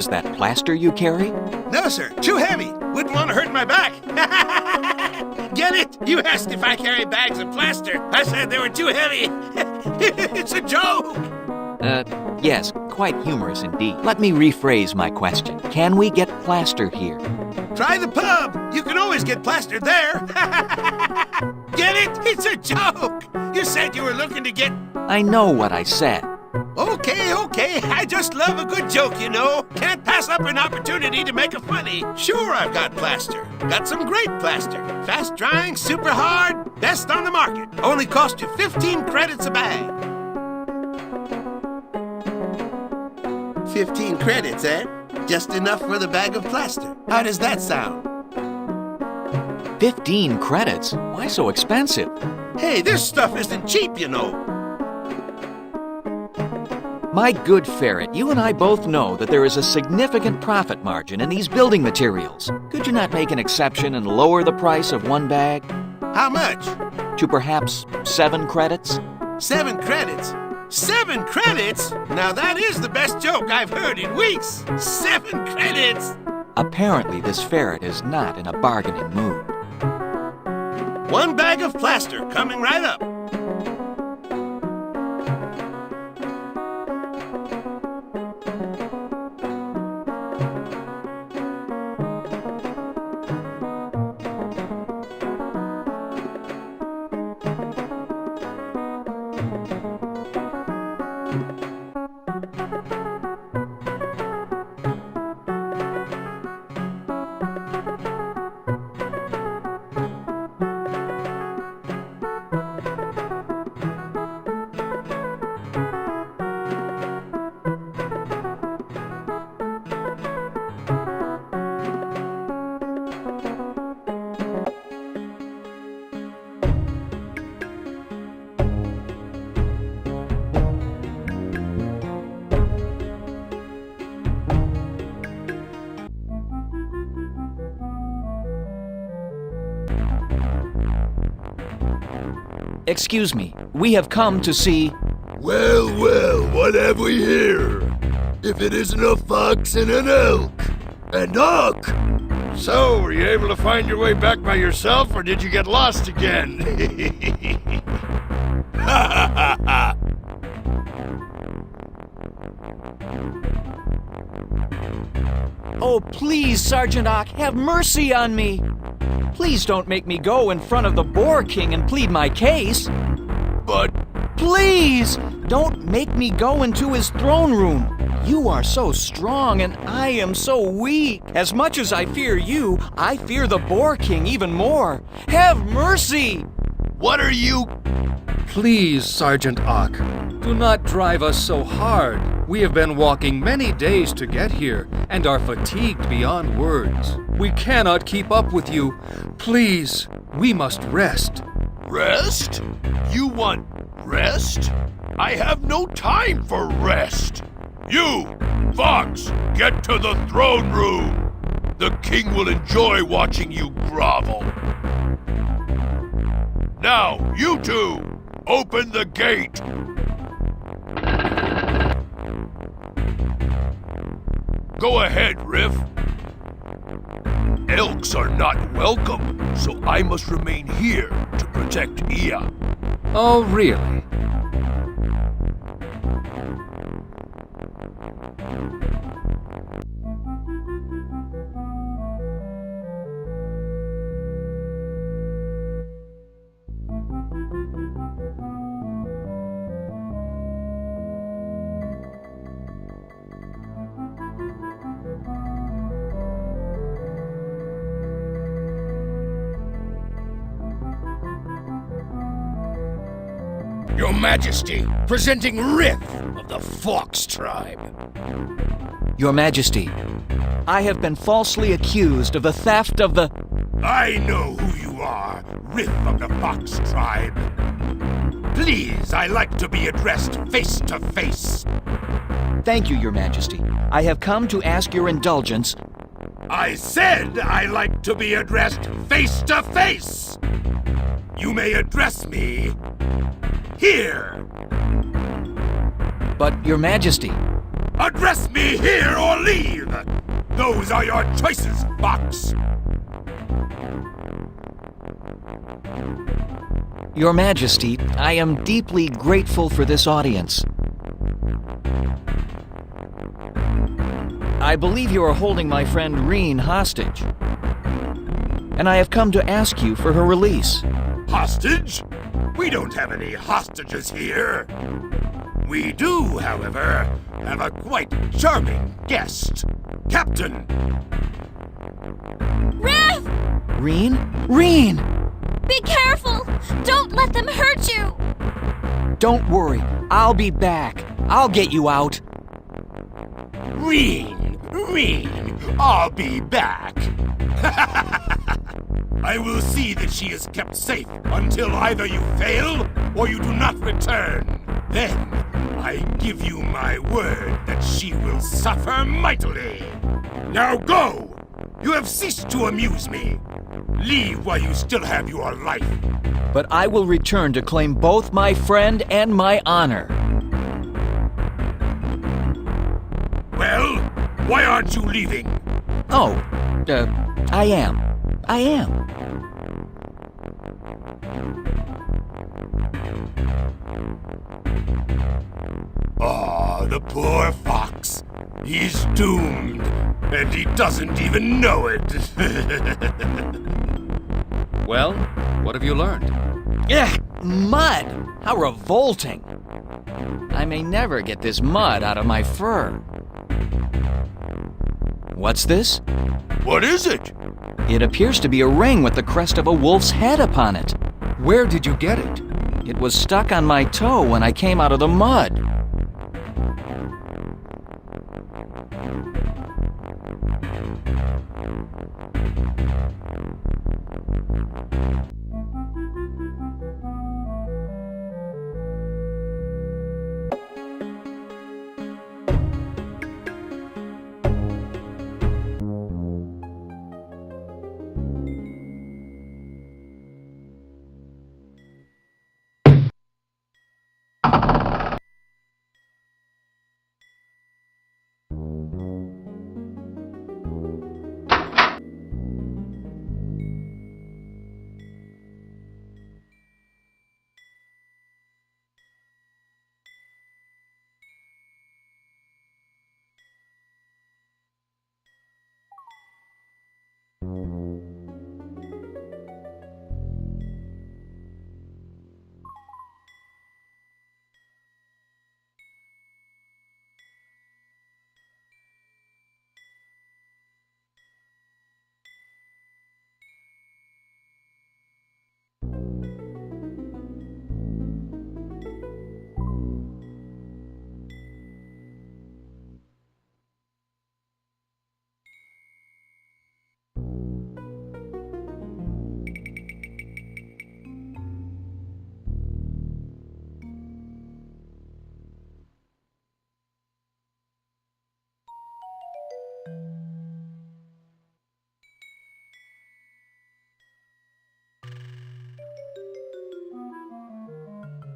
is that plaster you carry? No, sir. Too heavy. Wouldn't want to hurt my back. Get it? You asked if I carry bags of plaster. I said they were too heavy. It's a joke. Yes, quite humorous indeed. Let me rephrase my question. Can we get plaster here? Try the pub. You can always get plaster there. Get it? It's a joke. You said you were looking to get... I know what I said. Okay. I just love a good joke, you know. Can't pass up an opportunity to make a funny. Sure, I've got plaster. Got some great plaster. Fast drying, super hard, best on the market. Only cost you 15 credits a bag. 15 credits, eh? Just enough for the bag of plaster. How does that sound? 15 credits? Why so expensive? Hey, this stuff isn't cheap, you know. My good ferret, you and I both know that there is a significant profit margin in these building materials. Could you not make an exception and lower the price of one bag? How much? To perhaps 7 credits? 7 credits? 7 credits? Now that is the best joke I've heard in weeks. 7 credits! Apparently this ferret is not in a bargaining mood. 1 bag of plaster coming right up. Excuse me, we have come to see... Well, what have we here? If it isn't a fox and an elk. An elk! So, were you able to find your way back by yourself, or did you get lost again? Ha ha ha ha! Oh, please, Sergeant Ock, have mercy on me! Please don't make me go in front of the Boar King and plead my case. But... Please! Don't make me go into his throne room. You are so strong and I am so weak. As much as I fear you, I fear the Boar King even more. Have mercy! What are you... Please, Sergeant Ock, do not drive us so hard. We have been walking many days to get here and are fatigued beyond words. We cannot keep up with you. Please, we must rest. Rest? You want rest? I have no time for rest. You, Fox, get to the throne room. The king will enjoy watching you grovel. Now, you two, open the gate. Go ahead, Riff. Elks are not welcome, so I must remain here to protect ITA. Oh, really? Your Majesty, presenting Riff of the Fox tribe. Your Majesty, I have been falsely accused of the theft of the... I know who you are, Riff of the Fox tribe. Please, I like to be addressed face to face. Thank you, Your Majesty. I have come to ask your indulgence. I said I like to be addressed face to face. You may address me here. But, Your Majesty... Address me here or leave! Those are your choices, Fox! Your Majesty, I am deeply grateful for this audience. I believe you are holding my friend Reen hostage, and I have come to ask you for her release. Hostage? We don't have any hostages here. We do, however, have a quite charming guest. Captain! Riff! Reen? Reen! Be careful! Don't let them hurt you! Don't worry, I'll be back. I'll get you out. Reen! I'll be back! I will see that she is kept safe until either you fail or you do not return. Then, I give you my word that she will suffer mightily. Now go! You have ceased to amuse me. Leave while you still have your life. But I will return to claim both my friend and my honor. Well, why aren't you leaving? Oh, I am. Ah, the poor fox. He's doomed, and he doesn't even know it. Well, what have you learned? Ugh, mud! How revolting! I may never get this mud out of my fur. What's this? What is it? It appears to be a ring with the crest of a wolf's head upon it. Where did you get it? It was stuck on my toe when I came out of the mud.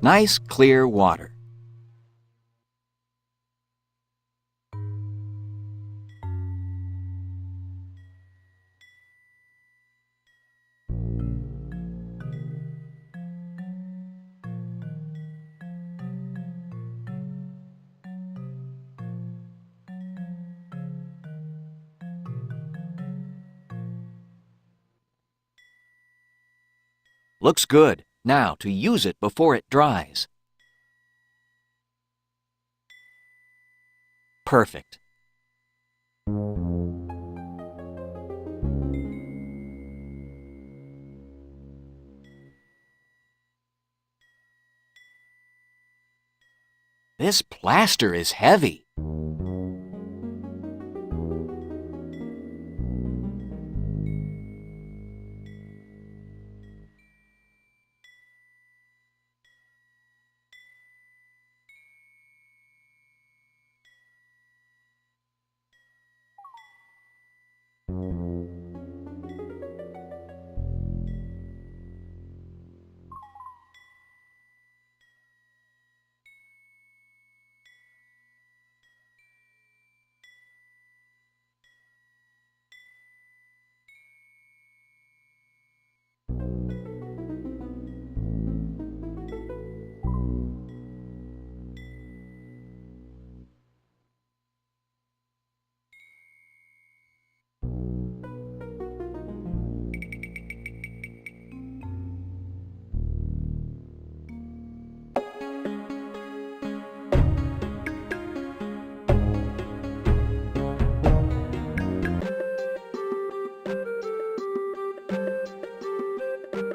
Nice, clear water. Looks good. Now to use it before it dries. Perfect. This plaster is heavy.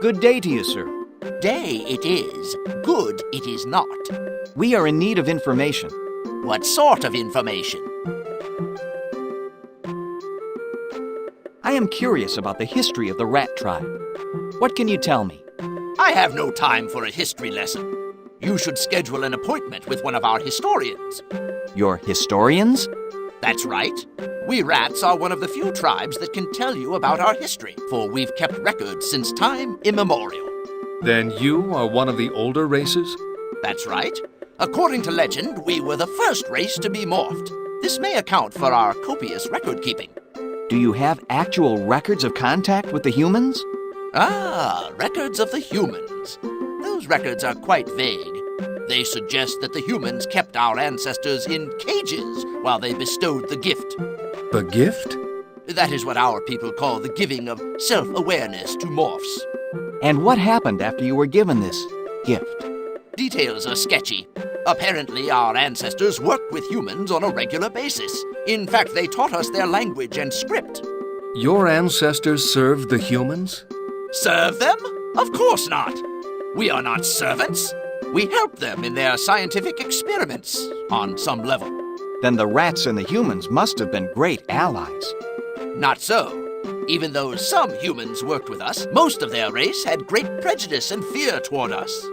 Good day to you, sir. Day it is, good it is not. We are in need of information. What sort of information? I am curious about the history of the rat tribe. What can you tell me? I have no time for a history lesson. You should schedule an appointment with one of our historians. Your historians? That's right. We rats are one of the few tribes that can tell you about our history, for we've kept records since time immemorial. Then you are one of the older races? That's right. According to legend, we were the first race to be morphed. This may account for our copious record keeping. Do you have actual records of contact with the humans? Ah, records of the humans. Those records are quite vague. They suggest that the humans kept our ancestors in cages while they bestowed the gift. The gift? That is what our people call the giving of self-awareness to morphs. And what happened after you were given this gift? Details are sketchy. Apparently, our ancestors worked with humans on a regular basis. In fact, they taught us their language and script. Your ancestors served the humans? Serve them? Of course not. We are not servants. We help them in their scientific experiments, on some level. Then the rats and the humans must have been great allies. Not so. Even though some humans worked with us, most of their race had great prejudice and fear toward us.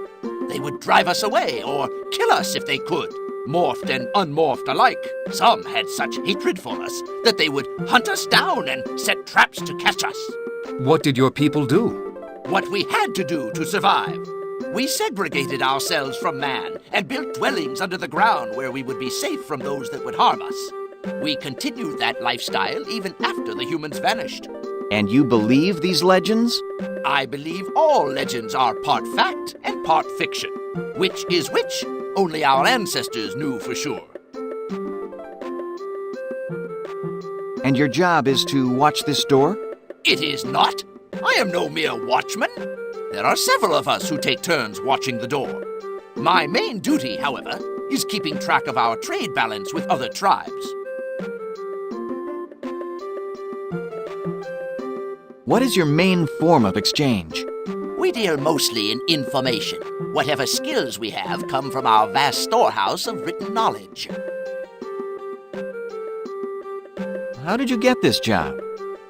They would drive us away or kill us if they could, morphed and unmorphed alike. Some had such hatred for us that they would hunt us down and set traps to catch us. What did your people do? What we had to do to survive. We segregated ourselves from man and built dwellings under the ground where we would be safe from those that would harm us. We continued that lifestyle even after the humans vanished. And you believe these legends? I believe all legends are part fact and part fiction. Which is which, only our ancestors knew for sure. And your job is to watch this door? It is not. I am no mere watchman. There are several of us who take turns watching the door. My main duty, however, is keeping track of our trade balance with other tribes. What is your main form of exchange? We deal mostly in information. Whatever skills we have come from our vast storehouse of written knowledge. How did you get this job?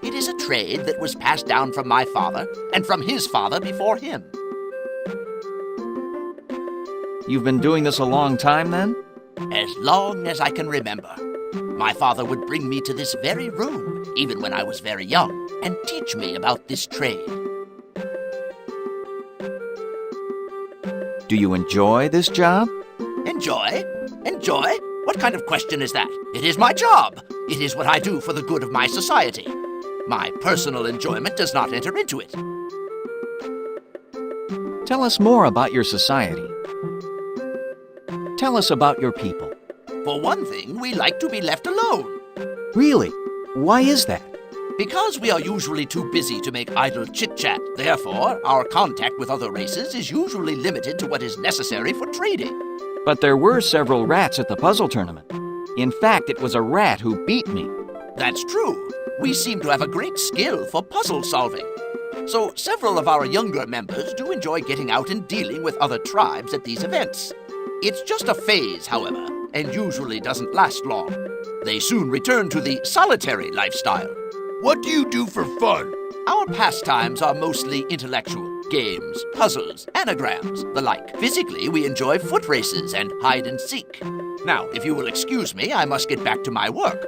It is a trade that was passed down from my father and from his father before him. You've been doing this a long time, then? As long as I can remember. My father would bring me to this very room, even when I was very young, and teach me about this trade. Do you enjoy this job? Enjoy? Enjoy? What kind of question is that? It is my job. It is what I do for the good of my society. My personal enjoyment does not enter into it. Tell us more about your society. Tell us about your people. For one thing, we like to be left alone. Really? Why is that? Because we are usually too busy to make idle chit-chat. Therefore, our contact with other races is usually limited to what is necessary for trading. But there were several rats at the puzzle tournament. In fact, it was a rat who beat me. That's true. We seem to have a great skill for puzzle solving. So several of our younger members do enjoy getting out and dealing with other tribes at these events. It's just a phase, however, and usually doesn't last long. They soon return to the solitary lifestyle. What do you do for fun? Our pastimes are mostly intellectual. Games, puzzles, anagrams, the like. Physically, we enjoy foot races and hide and seek. Now, if you will excuse me, I must get back to my work.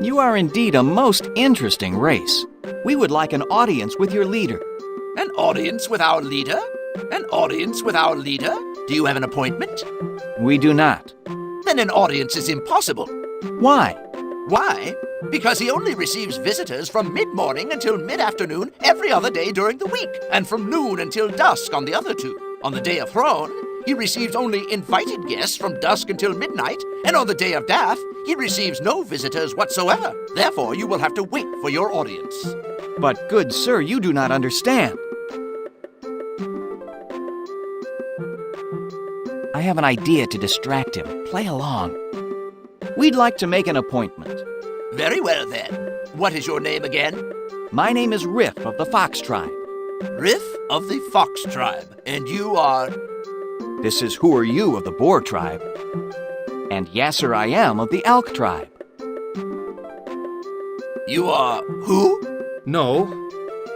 You are indeed a most interesting race. We would like an audience with your leader. An audience with our leader? An audience with our leader? Do you have an appointment? We do not. Then an audience is impossible. Why? Why? Because he only receives visitors from mid-morning until mid-afternoon every other day during the week, and from noon until dusk on the other two. On the day of Thrown, he receives only invited guests from dusk until midnight, and on the day of Death, he receives no visitors whatsoever. Therefore, you will have to wait for your audience. But, good sir, you do not understand. I have an idea to distract him. Play along. We'd like to make an appointment. Very well, then. What is your name again? My name is Riff of the Fox Tribe. Riff of the Fox Tribe. And you are... This is Who Are You of the Boar Tribe. And Yasser I Am of the Elk Tribe. You are who? No,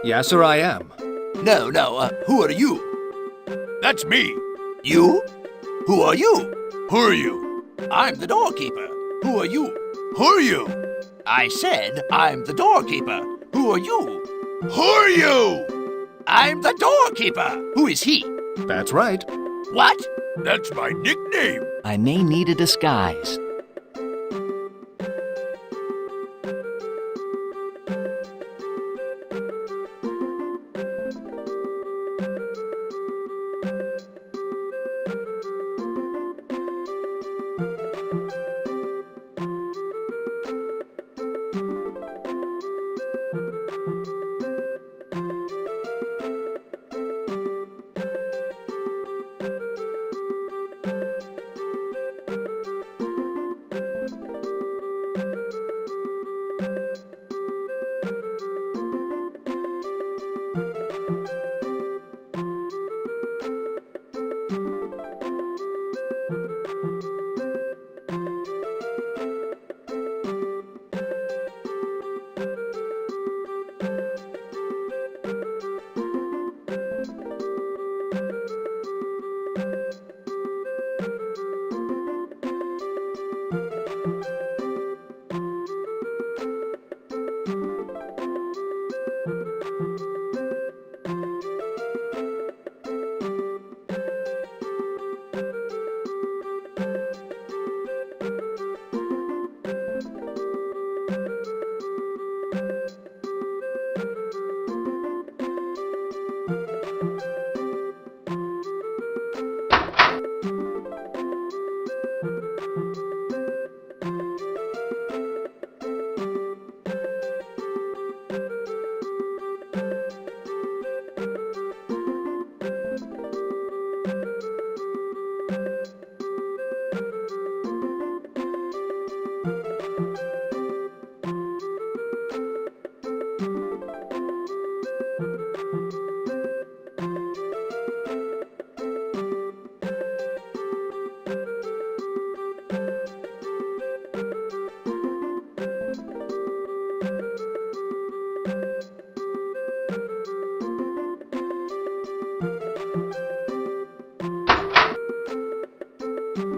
Yasser I am. No, who are you? That's me. You? Who are you? Who are you? I'm the doorkeeper. Who are you? Who are you? I said I'm the doorkeeper. Who are you? Who are you? I'm the doorkeeper. Who is he? That's right. What? That's my nickname. I may need a disguise.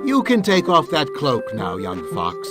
You can take off that cloak now, young fox.